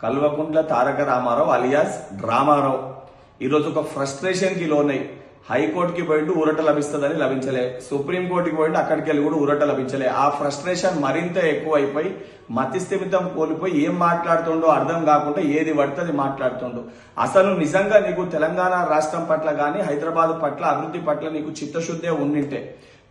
Kalvakuntla Taraka Ramarao alias డ్రామారావు ఈరోజు ఒక frustration కి లోనై హైకోర్టుకి పోయిండు ఊరట లభిస్తుందని లభించలే, సుప్రీంకోర్టుకి పోయిండు అక్కడికి వెళ్ళి కూడా ఊరట లభించలే. ఆ ఫ్రస్ట్రేషన్ మరింత ఎక్కువైపోయి మతిస్థిమితం కోల్పోయి ఏం మాట్లాడుతుండో అర్థం కాకుండా ఏది పడుతుంది మాట్లాడుతుండో. అసలు నిజంగా నీకు తెలంగాణ రాష్ట్రం పట్ల గానీ హైదరాబాద్ పట్ల అభివృద్ధి పట్ల నీకు చిత్తశుద్ధే ఉండింటే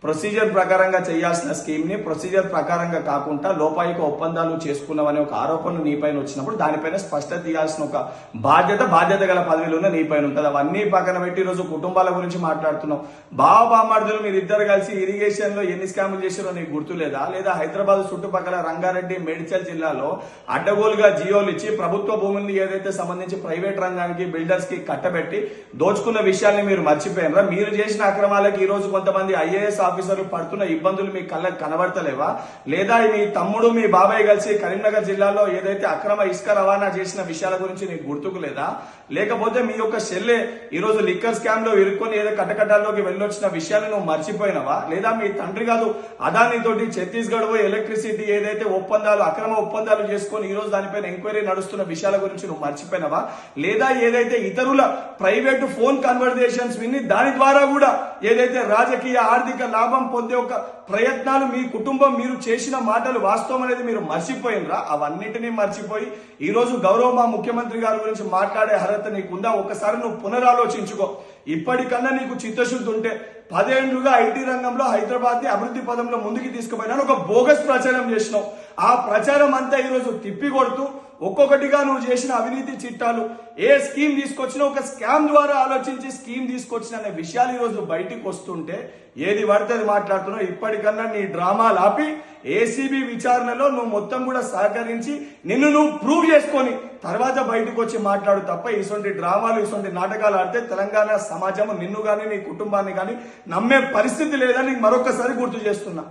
ప్రొసీజర్ ప్రకారంగా చేయాల్సిన స్కీమ్ ని ప్రొసీజర్ ప్రకారంగా కాకుండా లోపాయిక ఒప్పందాలు చేసుకున్నామనే ఒక ఆరోపణలు నీపైన వచ్చినప్పుడు దానిపైన స్పష్టత తీయాల్సిన ఒక బాధ్యత గల పదవిలో ఉన్న నీపైన ఉంటుంది. అవన్నీ పక్కన పెట్టి ఈరోజు కుటుంబాల గురించి మాట్లాడుతున్నాం. బావబామర్దులు మీరు ఇద్దరు కలిసి ఇరిగేషన్ లో ఎన్ని స్కాములు చేశారో నీకు గుర్తులేదా? లేదా హైదరాబాద్ చుట్టుపక్కల రంగారెడ్డి మేడ్చల్ జిల్లాలో అడ్డగోలుగా జియోలు ఇచ్చి ప్రభుత్వ భూముల్ని ఏదైతే సంబంధించి ప్రైవేట్ రంగానికి బిల్డర్స్ కి కట్టబెట్టి దోచుకున్న విషయాల్ని మీరు మర్చిపోయినరా? మీరు చేసిన అక్రమాలకి ఈ రోజు కొంతమంది ఐఏఎస్ ఆఫీసర్లు పడుతున్న ఇబ్బందులు మీ కళ్ళకి కనబడతలేవా? లేదా మీ తమ్ముడు మీ బాబాయ్ కలిసి కరీంనగర్ జిల్లాలో ఏదైతే అక్రమ ఇసుక రవాణా చేసిన విషయాల గురించి నీకు గుర్తుకు లేదా? లేకపోతే మీ యొక్క చెల్లె ఈ రోజు లిక్కర్ స్కామ్ లో ఇరుక్కొని ఏదో కటకటాల్లోకి వెళ్ళొచ్చిన విషయాలు నువ్వు మర్చిపోయినవా? లేదా మీ తండ్రి కాదు అదాని తోటి ఛత్తీస్గఢ్ ఎలక్ట్రిసిటీ ఏదైతే ఒప్పందాలు అక్రమ ఒప్పందాలు చేసుకొని ఈ రోజు దానిపైన ఎంక్వైరీ నడుస్తున్న విషయాల గురించి నువ్వు మర్చిపోయినవా? లేదా ఏదైతే ఇతరుల ప్రైవేటు ఫోన్ కన్వర్జేషన్స్ విని దాని ద్వారా కూడా ఏదైతే రాజకీయ ఆర్థిక లాభం పొందే ఒక ప్రయత్నాలు మీ కుటుంబం మీరు చేసిన మాటలు వాస్తవం అనేది మీరు మర్చిపోయినరా? అవన్నిటినీ మర్చిపోయి ఈ రోజు గౌరవ మా ముఖ్యమంత్రి గారి గురించి మాట్లాడే అర్హత నీకుందా? ఒకసారి నువ్వు పునరాలోచించుకో. ఇప్పటికన్నా నీకు చిత్తశుద్ధి ఉంటే 10 ఏళ్లుగా ఐటీ రంగంలో హైదరాబాద్ ని అభివృద్ధి పదంలో ముందుకు తీసుకుపోయినా ఒక బోగస్ ప్రచారం చేసినావు. ఆ ప్రచారం అంతా ఈ రోజు తిప్పి కొడుతూ ఒక్కొక్కటిగా నువ్వు చేసిన అవినీతి చిట్టాలు ఏ స్కీమ్ తీసుకొచ్చినా ఒక స్కామ్ ద్వారా ఆలోచించి స్కీమ్ తీసుకొచ్చిన అనే విషయాలు ఈ రోజు బయటికి వస్తుంటే ఏది పడితే మాట్లాడుతున్నావు. ఇప్పటికన్నా నీ డ్రామాలు ఆపి ఏసీబీ విచారణలో నువ్వు మొత్తం కూడా సహకరించి నిన్ను నువ్వు ప్రూవ్ చేసుకొని తర్వాత బయటకు వచ్చి మాట్లాడు తప్ప ఇటువంటి డ్రామాలు ఇటువంటి నాటకాలు ఆడితే తెలంగాణ సమాజం నిన్ను గానీ నీ కుటుంబాన్ని గానీ నమ్మే పరిస్థితి లేదని మరొకసారి గుర్తు చేస్తున్నా.